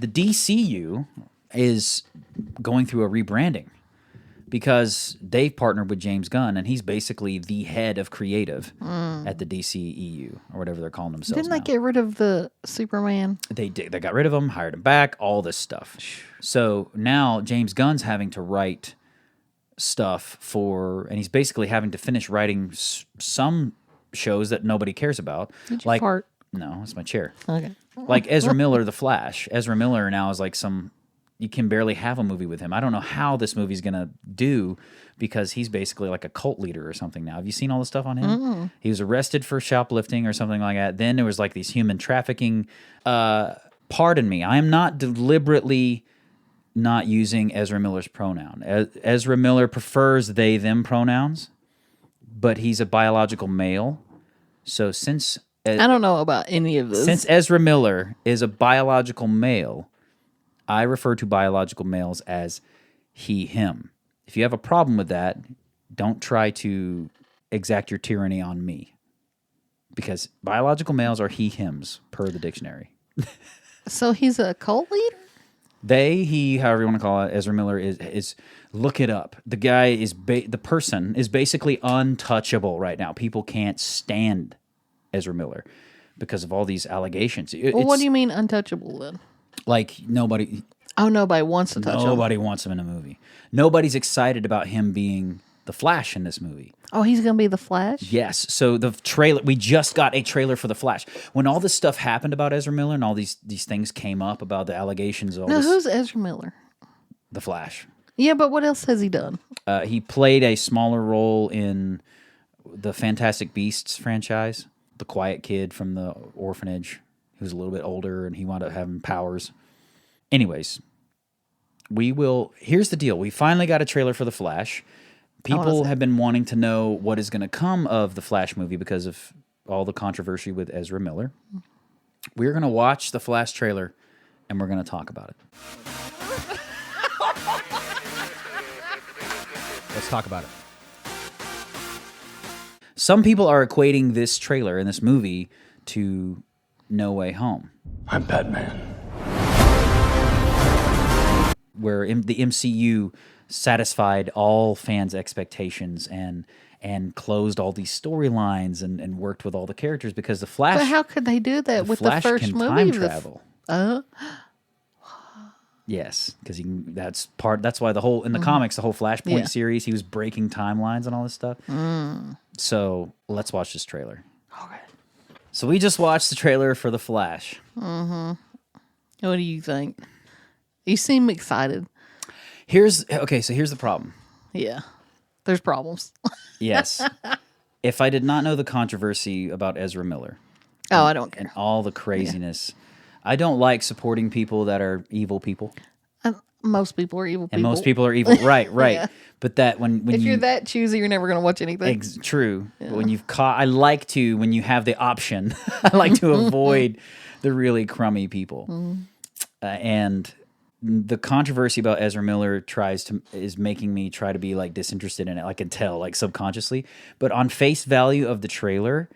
the DCU is going through a rebranding because they've partnered with James Gunn, and he's basically the head of creative at the DCEU, or whatever they're calling themselves. Didn't they get rid of the Superman? They did. They got rid of him, hired him back, all this stuff. So now James Gunn's having to write stuff and he's basically having to finish writing some shows that nobody cares about. Did you fart? No, it's my chair. Okay. Like Ezra Miller, The Flash. Ezra Miller now is like you can barely have a movie with him. I don't know how this movie's going to do because he's basically like a cult leader or something now. Have you seen all the stuff on him? Mm-mm. He was arrested for shoplifting or something like that. Then there was like these human trafficking. Pardon me, I am not deliberately not using Ezra Miller's pronoun. Ezra Miller prefers they, them pronouns, but he's a biological male. So since... I don't know about any of this. Since Ezra Miller is a biological male, I refer to biological males as he, him. If you have a problem with that, don't try to exact your tyranny on me. Because biological males are he, hims, per the dictionary. So he's a cult leader? They, he, however you want to call it, Ezra Miller is look it up. The guy is, the person is basically untouchable right now. People can't stand Ezra Miller because of all these allegations. Well, what do you mean untouchable then? Like nobody... Oh, nobody wants to touch him. Nobody wants him in a movie. Nobody's excited about him being the Flash in this movie. Oh, he's going to be the Flash? Yes. So the trailer, we just got a trailer for the Flash. When all this stuff happened about Ezra Miller and all these things came up about the allegations. Who's Ezra Miller? The Flash. Yeah, but what else has he done? He played a smaller role in the Fantastic Beasts franchise. The quiet kid from the orphanage who was a little bit older and he wound up having powers. Anyways, here's the deal. We finally got a trailer for The Flash. People have been wanting to know what is going to come of the Flash movie because of all the controversy with Ezra Miller. We're going to watch the Flash trailer and we're going to talk about it. Let's talk about it. Some people are equating this trailer and this movie to No Way Home. I'm Batman. Where the MCU satisfied all fans' expectations and closed all these storylines and worked with all the characters because the Flash... But how could they do that with the Flash first can movie? time travel. Yes, because that's why in the comics, the whole Flashpoint series, he was breaking timelines and all this stuff. So let's watch this trailer. Okay. So we just watched the trailer for The Flash. Mm-hmm. What do you think? You seem excited. Here's the problem. Yeah. There's problems. Yes. If I did not know the controversy about Ezra Miller. I don't care. And all the craziness. Yeah. I don't like supporting people that are evil people. Most people are evil people. And most people are evil. Right. Yeah. But that when if you're that choosy, you're never going to watch anything. True. Yeah. But when you've I like to, when you have the option, I like to avoid the really crummy people. And the controversy about Ezra Miller is making me try to be like disinterested in it. I can tell, like subconsciously. But on face value of the trailer,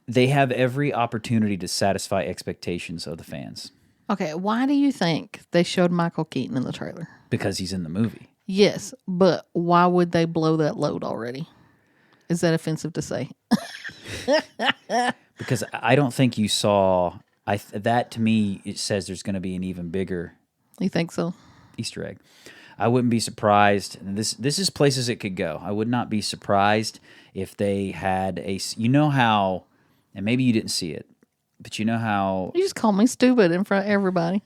they have every opportunity to satisfy expectations of the fans. Okay, why do you think they showed Michael Keaton in the trailer? Because he's in the movie. Yes, but why would they blow that load already? Is that offensive to say? Because I don't think you saw... that to me, it says there's going to be an even bigger... You think so? Easter egg. I wouldn't be surprised. This is places it could go. I would not be surprised if they had you know how, and maybe you didn't see it, but you know how... You just call me stupid in front of everybody.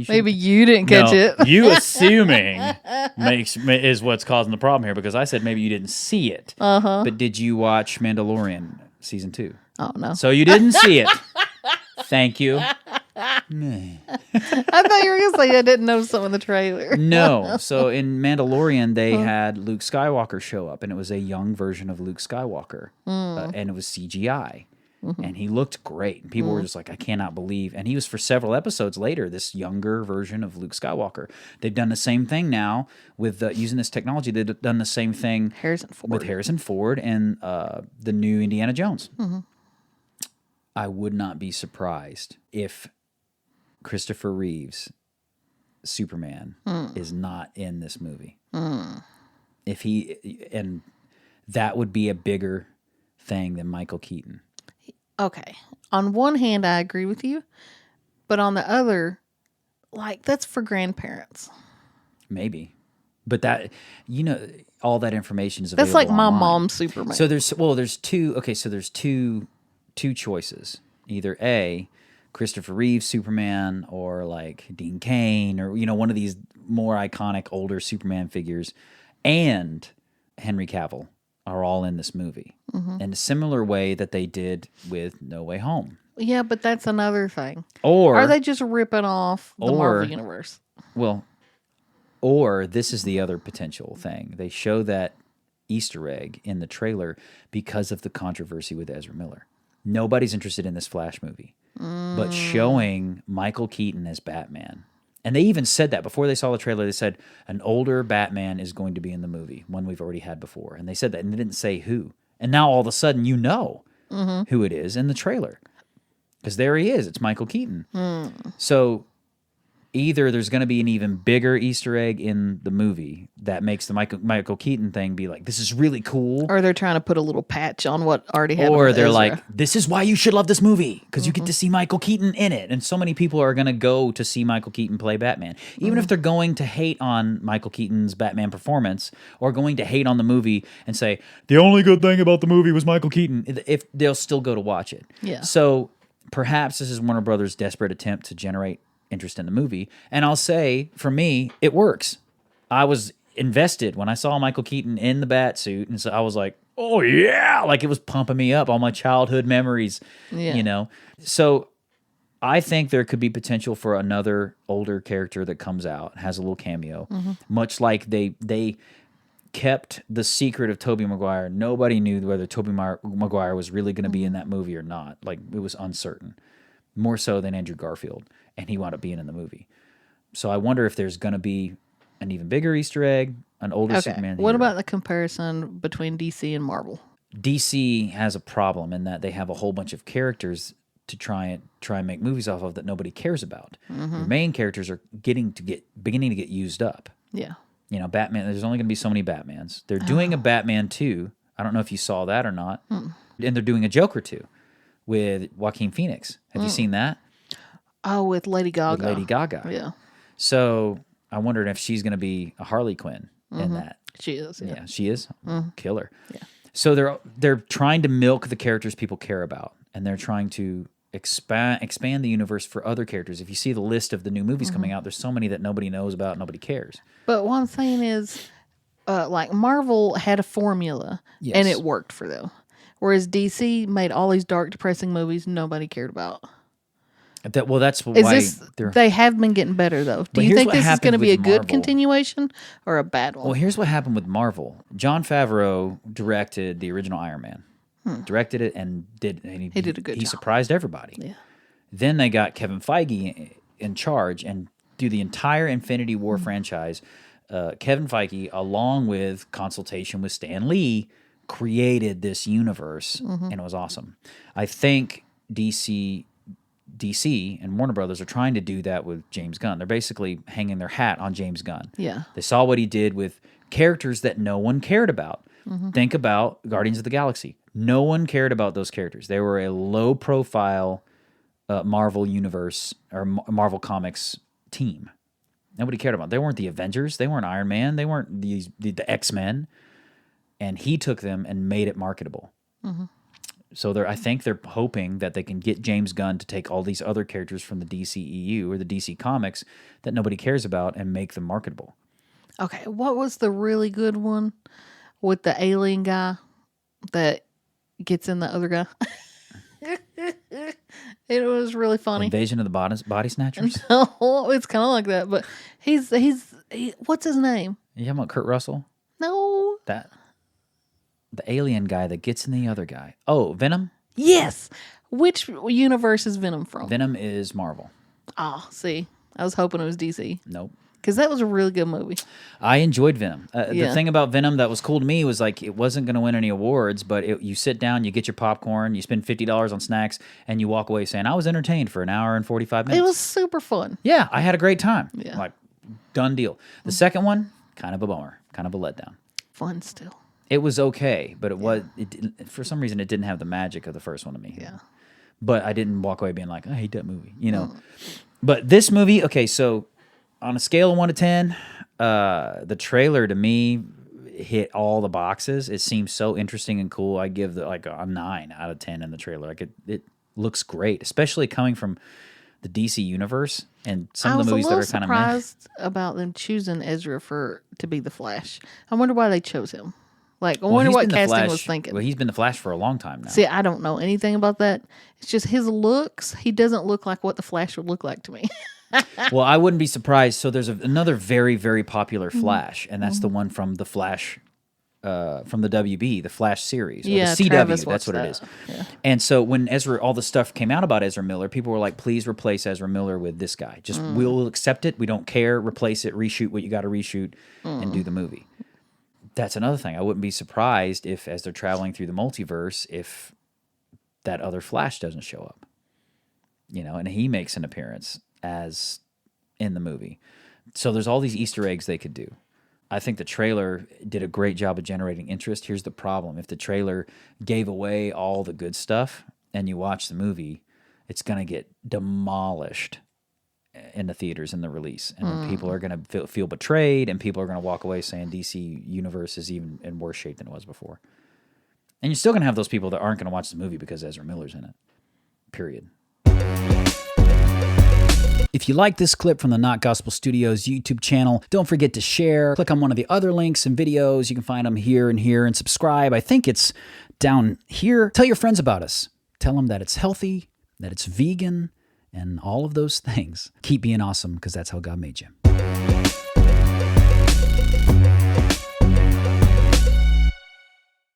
Maybe you didn't catch it. You assuming is what's causing the problem here because I said maybe you didn't see it. Uh-huh. But did you watch Mandalorian season 2? Oh, no. So you didn't see it. Thank you. I thought you were going to say I didn't know some of the trailer. No. So in Mandalorian, they had Luke Skywalker show up, and it was a young version of Luke Skywalker. And it was CGI. And he looked great. And people were just like, I cannot believe. And he was for several episodes later, this younger version of Luke Skywalker. They've done the same thing now with using this technology. They've done the same thing with Harrison Ford and the new Indiana Jones. I would not be surprised if Christopher Reeves Superman is not in this movie. If and that would be a bigger thing than Michael Keaton. Okay. On one hand, I agree with you, but on the other, like, that's for grandparents. Maybe. But that, all that information is available That's like my online. mom's Superman. So there's two choices. Either A, Christopher Reeves Superman, or like Dean Cain, or one of these more iconic older Superman figures, and Henry Cavill are all in this movie. In a similar way that they did with No Way Home. Yeah, but that's another thing. Or are they just ripping off the Marvel Universe? Well, or this is the other potential thing. They show that Easter egg in the trailer because of the controversy with Ezra Miller. Nobody's interested in this Flash movie. But showing Michael Keaton as Batman. And they even said that before they saw the trailer. They said an older Batman is going to be in the movie, one we've already had before. And they said that, and they didn't say who. And now all of a sudden you know who it is in the trailer. Because there he is. It's Michael Keaton. So either there's going to be an even bigger Easter egg in the movie that makes the Michael Keaton thing be like, this is really cool. Or they're trying to put a little patch on what already happened. Or they're Ezra. like, this is why you should love this movie, because you get to see Michael Keaton in it. And so many people are going to go to see Michael Keaton play Batman. Even if they're going to hate on Michael Keaton's Batman performance, or going to hate on the movie and say, the only good thing about the movie was Michael Keaton, if they'll still go to watch it. Yeah. So perhaps this is Warner Brothers' desperate attempt to generate interest in the movie. And I'll say, for me, it works. I was invested when I saw Michael Keaton in the bat suit, and so I was like, oh yeah, like it was pumping me up, all my childhood memories, So I think there could be potential for another older character that comes out, has a little cameo, much like they kept the secret of Tobey Maguire. Nobody knew whether Tobey Maguire was really going to be in that movie or not. Like, it was uncertain, more so than Andrew Garfield, and he wound up being in the movie. So I wonder if there's going to be an even bigger Easter egg, an older Superman. What about the comparison between DC and Marvel? DC has a problem in that they have a whole bunch of characters to try and make movies off of that nobody cares about. Your main characters are beginning to get used up. Yeah. Batman, there's only going to be so many Batmans. They're doing a Batman 2. I don't know if you saw that or not. And they're doing a Joker 2 with Joaquin Phoenix. Have you seen that? Oh, with Lady Gaga. With Lady Gaga. Yeah. So I wondered if she's going to be a Harley Quinn in that. She is. Yeah. She is. Killer. Yeah. So they're trying to milk the characters people care about, and they're trying to expand the universe for other characters. If you see the list of the new movies coming out, there's so many that nobody knows about, nobody cares. But what I'm saying is, like, Marvel had a formula, and it worked for them. Whereas DC made all these dark, depressing movies nobody cared about. That's why they have been getting better, though. Do you think this is going to be a good continuation or a bad one? Well, here's what happened with Marvel. Jon Favreau directed the original Iron Man. Directed it and he did a good job. He surprised everybody. Yeah. Then they got Kevin Feige in charge, and through the entire Infinity War franchise, Kevin Feige, along with consultation with Stan Lee, created this universe, and it was awesome. I think DC and Warner Brothers are trying to do that with James Gunn. They're basically hanging their hat on James Gunn. Yeah. They saw what he did with characters that no one cared about. Think about Guardians of the Galaxy. No one cared about those characters. They were a low-profile Marvel Universe or Marvel Comics team. Nobody cared about them. They weren't the Avengers. They weren't Iron Man. They weren't the X-Men. And he took them and made it marketable. So I think they're hoping that they can get James Gunn to take all these other characters from the DCEU or the DC Comics that nobody cares about and make them marketable. Okay, what was the really good one with the alien guy that gets in the other guy? It was really funny. Invasion of the Body Snatchers? No, it's kind of like that, but he's what's his name? You talking about Kurt Russell? No. The alien guy that gets in the other guy. Oh, Venom? Yes. Which universe is Venom from? Venom is Marvel. Oh, see. I was hoping it was DC. Nope. because that was a really good movie. I enjoyed Venom. The thing about Venom that was cool to me was like it wasn't going to win any awards, but you sit down, you get your popcorn, you spend $50 on snacks, and you walk away saying, I was entertained for an hour and 45 minutes. It was super fun. Yeah, I had a great time. Yeah. Like, done deal. The second one, kind of a bummer, kind of a letdown. Fun still. It was okay, but for some reason, it didn't have the magic of the first one to me. Yeah. But I didn't walk away being like, I hate that movie, you know. But this movie, okay, so on a scale of 1 to 10, the trailer to me hit all the boxes. It seems so interesting and cool. I give like a 9 out of 10 in the trailer. Like it looks great, especially coming from the DC universe and some of the movies that are kind of. I was surprised about them choosing Ezra to be the Flash. I wonder why they chose him. Like, I wonder what casting was thinking. Well, he's been the Flash for a long time now. See, I don't know anything about that. It's just his looks. He doesn't look like what the Flash would look like to me. Well, I wouldn't be surprised. So there's another very, very popular Flash, and that's the one from the Flash, from the WB, the Flash series, or the CW. That's what it is. Yeah. And so when all the stuff came out about Ezra Miller, people were like, "Please replace Ezra Miller with this guy. Just we'll accept it. We don't care. Replace it. Reshoot what you got to reshoot, and do the movie." That's another thing. I wouldn't be surprised if, as they're traveling through the multiverse, if that other Flash doesn't show up, you know, and he makes an appearance as in the movie. So there's all these Easter eggs they could do. I think the trailer did a great job of generating interest. Here's the problem. If the trailer gave away all the good stuff and you watch the movie, it's going to get demolished in the theaters in the release, and people are going to feel betrayed, and people are going to walk away saying DC Universe is even in worse shape than it was before. And you're still going to have those people that aren't going to watch the movie because Ezra Miller's in it. Period. If you like this clip from the Not Gospel Studios YouTube channel, don't forget to share. Click on one of the other links and videos. You can find them here and here, and subscribe. I think it's down here. Tell your friends about us. Tell them that it's healthy, that it's vegan, and all of those things. Keep being awesome, because that's how God made you.